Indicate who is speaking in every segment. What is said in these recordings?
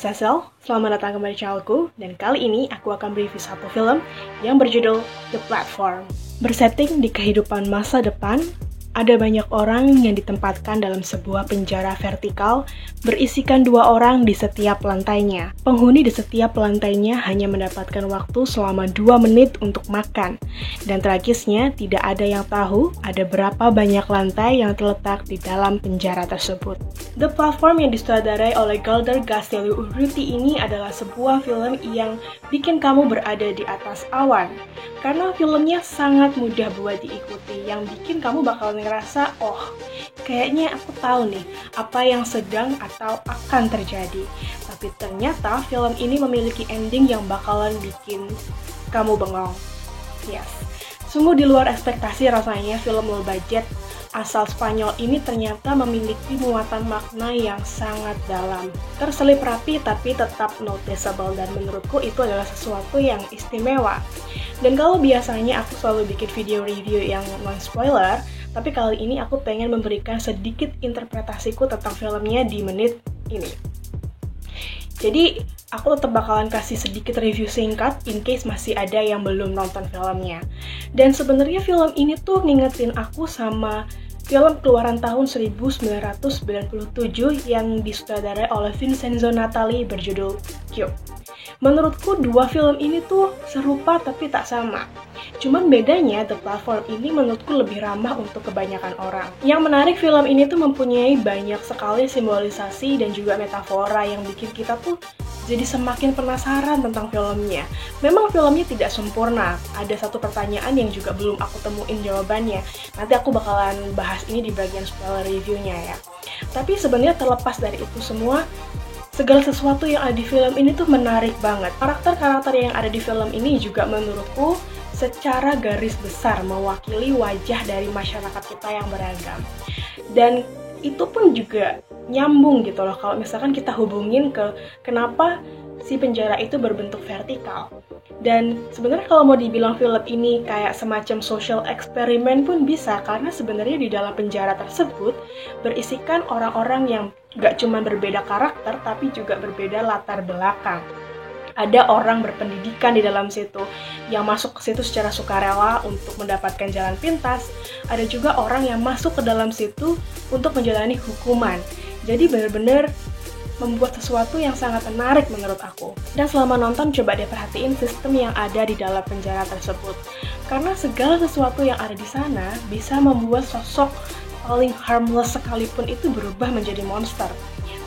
Speaker 1: Cecil, selamat datang kembali di channelku, dan kali ini aku akan mereview satu film yang berjudul The Platform. Bersetting di kehidupan masa depan, ada banyak orang yang ditempatkan dalam sebuah penjara vertikal berisikan 2 orang di setiap lantainya. Penghuni di setiap lantainya hanya mendapatkan waktu selama 2 menit untuk makan. Dan tragisnya, tidak ada yang tahu ada berapa banyak lantai yang terletak di dalam penjara tersebut. The Platform yang disutradarai oleh Galder Gaztelu Urruti ini adalah sebuah film yang bikin kamu berada di atas awan. Karena filmnya sangat mudah buat diikuti, yang bikin kamu bakal ngerasa, oh, kayaknya aku tahu nih apa yang sedang atau akan terjadi. Tapi ternyata film ini memiliki ending yang bakalan bikin kamu bengong. Yes, sungguh di luar ekspektasi rasanya film low budget asal Spanyol ini ternyata memiliki muatan makna yang sangat dalam. Terselip rapi tapi tetap noticeable, dan menurutku itu adalah sesuatu yang istimewa. Dan kalau biasanya aku selalu bikin video review yang non-spoiler, tapi kali ini aku pengen memberikan sedikit interpretasiku tentang filmnya di menit ini. Jadi, aku tetap bakalan kasih sedikit review singkat in case masih ada yang belum nonton filmnya. Dan sebenarnya film ini tuh ngingetin aku sama film keluaran tahun 1997 yang disutradarai oleh Vincenzo Natali berjudul Cube. Menurutku 2 film ini tuh serupa tapi tak sama. Cuman bedanya The Platform ini menurutku lebih ramah untuk kebanyakan orang. Yang menarik, film ini tuh mempunyai banyak sekali simbolisasi dan juga metafora yang bikin kita tuh jadi semakin penasaran tentang filmnya. Memang filmnya tidak sempurna. Ada satu pertanyaan yang juga belum aku temuin jawabannya. Nanti aku bakalan bahas ini di bagian spoiler reviewnya ya. Tapi sebenarnya terlepas dari itu semua, segala sesuatu yang ada di film ini tuh menarik banget. Karakter-karakter yang ada di film ini juga menurutku secara garis besar mewakili wajah dari masyarakat kita yang beragam. Dan itu pun juga nyambung gitu loh kalau misalkan kita hubungin ke kenapa si penjara itu berbentuk vertikal. Dan sebenarnya kalau mau dibilang film ini kayak semacam social experiment pun bisa, karena sebenarnya di dalam penjara tersebut berisikan orang-orang yang gak cuma berbeda karakter tapi juga berbeda latar belakang. Ada orang berpendidikan di dalam situ yang masuk ke situ secara sukarela untuk mendapatkan jalan pintas. Ada juga orang yang masuk ke dalam situ untuk menjalani hukuman. Jadi benar-benar membuat sesuatu yang sangat menarik menurut aku. Dan selama nonton, coba deh perhatiin sistem yang ada di dalam penjara tersebut. Karena segala sesuatu yang ada di sana bisa membuat sosok paling harmless sekalipun itu berubah menjadi monster.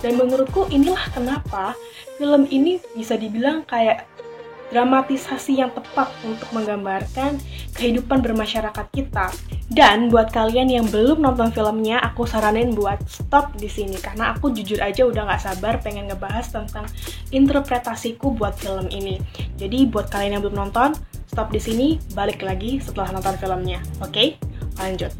Speaker 1: Dan menurutku inilah kenapa film ini bisa dibilang kayak dramatisasi yang tepat untuk menggambarkan kehidupan bermasyarakat kita. Dan buat kalian yang belum nonton filmnya, aku saranin buat stop di sini karena aku jujur aja udah gak sabar pengen ngebahas tentang interpretasiku buat film ini. Jadi buat kalian yang belum nonton, stop di sini, balik lagi setelah nonton filmnya. Oke? Lanjut.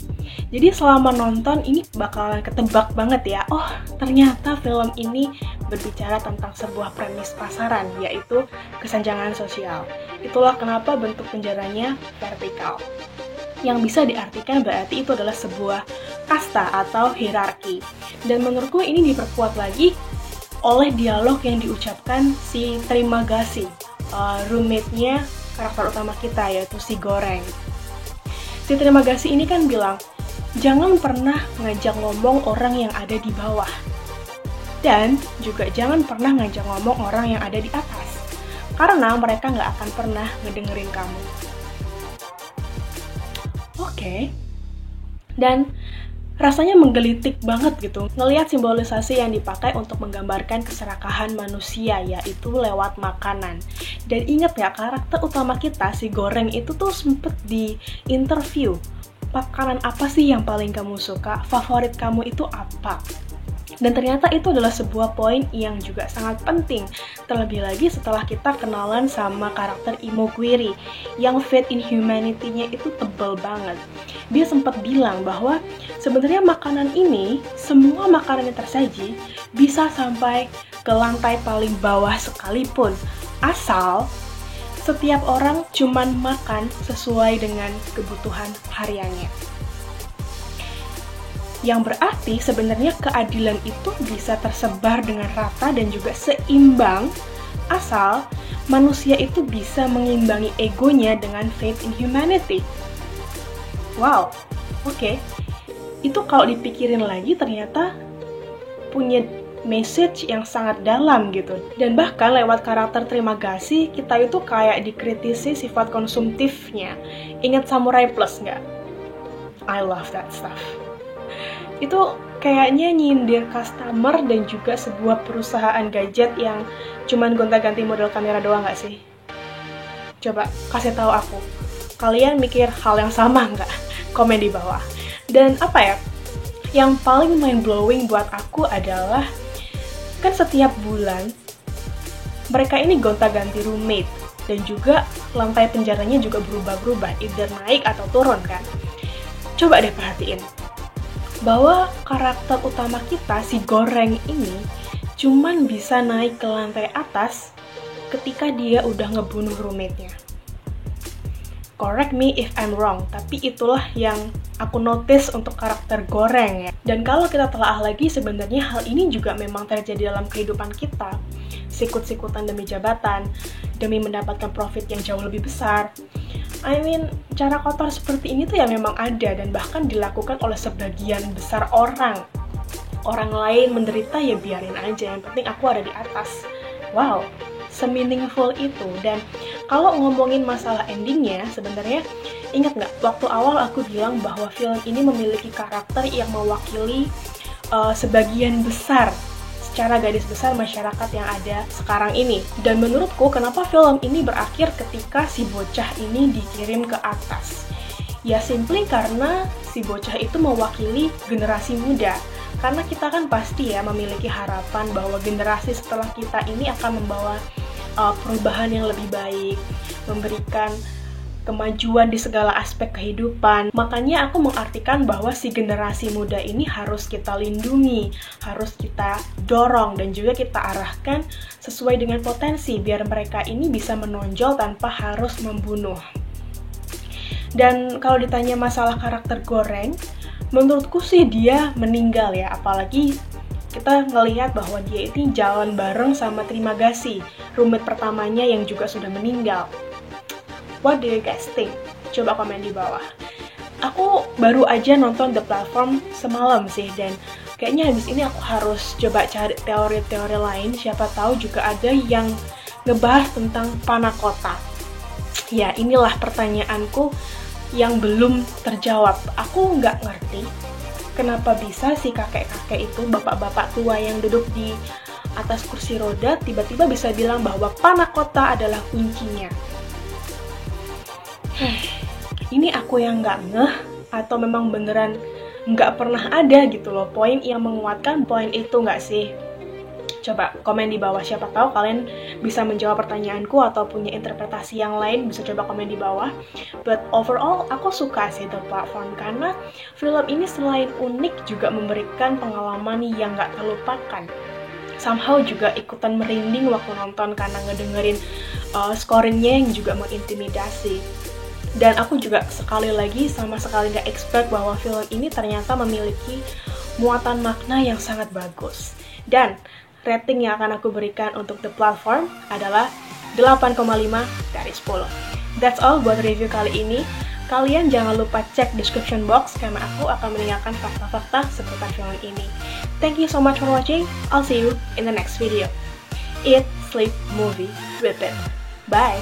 Speaker 1: Jadi selama nonton ini bakalan ketebak banget ya, oh ternyata film ini berbicara tentang sebuah premis pasaran, yaitu kesenjangan sosial. Itulah kenapa bentuk penjaranya vertikal. Yang bisa diartikan berarti itu adalah sebuah kasta atau hierarki. Dan menurutku ini diperkuat lagi oleh dialog yang diucapkan si Trimagasi, roommate-nya karakter utama kita, yaitu si Goreng. Si Trimagasi ini kan bilang, jangan pernah ngajak ngomong orang yang ada di bawah. Dan juga jangan pernah ngajak ngomong orang yang ada di atas. Karena mereka nggak akan pernah ngedengerin kamu. Oke. Dan rasanya menggelitik banget gitu. Ngelihat simbolisasi yang dipakai untuk menggambarkan keserakahan manusia, yaitu lewat makanan. Dan ingat ya, karakter utama kita, si Goreng itu tuh sempet di interview. Makanan apa sih yang paling kamu suka? Favorit kamu itu apa? Dan ternyata itu adalah sebuah poin yang juga sangat penting. Terlebih lagi setelah kita kenalan sama karakter Imoguiri yang faith in humanity-nya itu tebal banget. Dia sempat bilang bahwa sebenarnya makanan ini, semua makanan yang tersaji bisa sampai ke lantai paling bawah sekalipun. Asal setiap orang cuman makan sesuai dengan kebutuhan hariannya. Yang berarti sebenarnya keadilan itu bisa tersebar dengan rata dan juga seimbang asal manusia itu bisa mengimbangi egonya dengan faith in humanity. Wow, oke. Itu kalau dipikirin lagi ternyata punya message yang sangat dalam gitu. Dan bahkan lewat karakter terima kasih, kita itu kayak dikritisi sifat konsumtifnya. Ingat Samurai Plus nggak? I love that stuff. Itu kayaknya nyindir customer dan juga sebuah perusahaan gadget yang cuman gonta-ganti model kamera doang nggak sih? Coba kasih tahu aku, kalian mikir hal yang sama nggak? Komen di bawah. Dan apa ya, yang paling mind-blowing buat aku adalah, kan setiap bulan mereka ini gonta-ganti roommate, dan juga lantai penjaranya juga berubah-berubah, either naik atau turun kan. Coba deh perhatiin, bahwa karakter utama kita, si Goreng ini, cuman bisa naik ke lantai atas ketika dia udah ngebunuh roommate-nya. Correct me if I'm wrong, tapi itulah yang aku notice untuk karakter Goreng ya. Dan kalau kita telaah lagi, sebenarnya hal ini juga memang terjadi dalam kehidupan kita. Sikut-sikutan demi jabatan, demi mendapatkan profit yang jauh lebih besar. I mean, cara kotor seperti ini tuh ya memang ada dan bahkan dilakukan oleh sebagian besar orang. Orang lain menderita ya biarin aja, yang penting aku ada di atas. Wow, se-meaningful itu. Dan kalau ngomongin masalah endingnya, sebenarnya ingat nggak waktu awal aku bilang bahwa film ini memiliki karakter yang mewakili sebagian besar secara garis besar masyarakat yang ada sekarang ini. Dan menurutku, kenapa film ini berakhir ketika si bocah ini dikirim ke atas? Ya simply karena si bocah itu mewakili generasi muda. Karena kita kan pasti ya memiliki harapan bahwa generasi setelah kita ini akan membawa perubahan yang lebih baik, memberikan kemajuan di segala aspek kehidupan. Makanya aku mengartikan bahwa si generasi muda ini harus kita lindungi, harus kita dorong, dan juga kita arahkan sesuai dengan potensi, biar mereka ini bisa menonjol tanpa harus membunuh. Dan kalau ditanya masalah karakter Goreng, menurutku sih dia meninggal ya, apalagi kita ngelihat bahwa dia ini jalan bareng sama Terima Kasih, roommate pertamanya yang juga sudah meninggal. What do you guys think? Coba komen di bawah. Aku baru aja nonton The Platform semalam sih, dan kayaknya habis ini aku harus coba cari teori-teori lain. Siapa tahu juga ada yang ngebahas tentang panah kotak. Ya, inilah pertanyaanku yang belum terjawab. Aku nggak ngerti kenapa bisa si kakek-kakek itu, bapak-bapak tua yang duduk di atas kursi roda, tiba-tiba bisa bilang bahwa panah kotak adalah kuncinya. Ini aku yang nggak ngeh, atau memang beneran nggak pernah ada gitu loh poin yang menguatkan poin itu nggak sih? Coba komen di bawah, siapa tahu kalian bisa menjawab pertanyaanku atau punya interpretasi yang lain, bisa coba komen di bawah. But overall, aku suka sih The Platform karena film ini selain unik juga memberikan pengalaman yang nggak terlupakan. Somehow juga ikutan merinding waktu nonton karena ngedengerin scoringnya yang juga mengintimidasi. Dan aku juga sekali lagi sama sekali gak expect bahwa film ini ternyata memiliki muatan makna yang sangat bagus. Dan rating yang akan aku berikan untuk The Platform adalah 8,5 dari 10. That's all buat review kali ini. Kalian jangan lupa cek description box karena aku akan meninggalkan fakta-fakta seputar film ini. Thank you so much for watching. I'll see you in the next video. Eat, sleep, movie, repeat. Bye!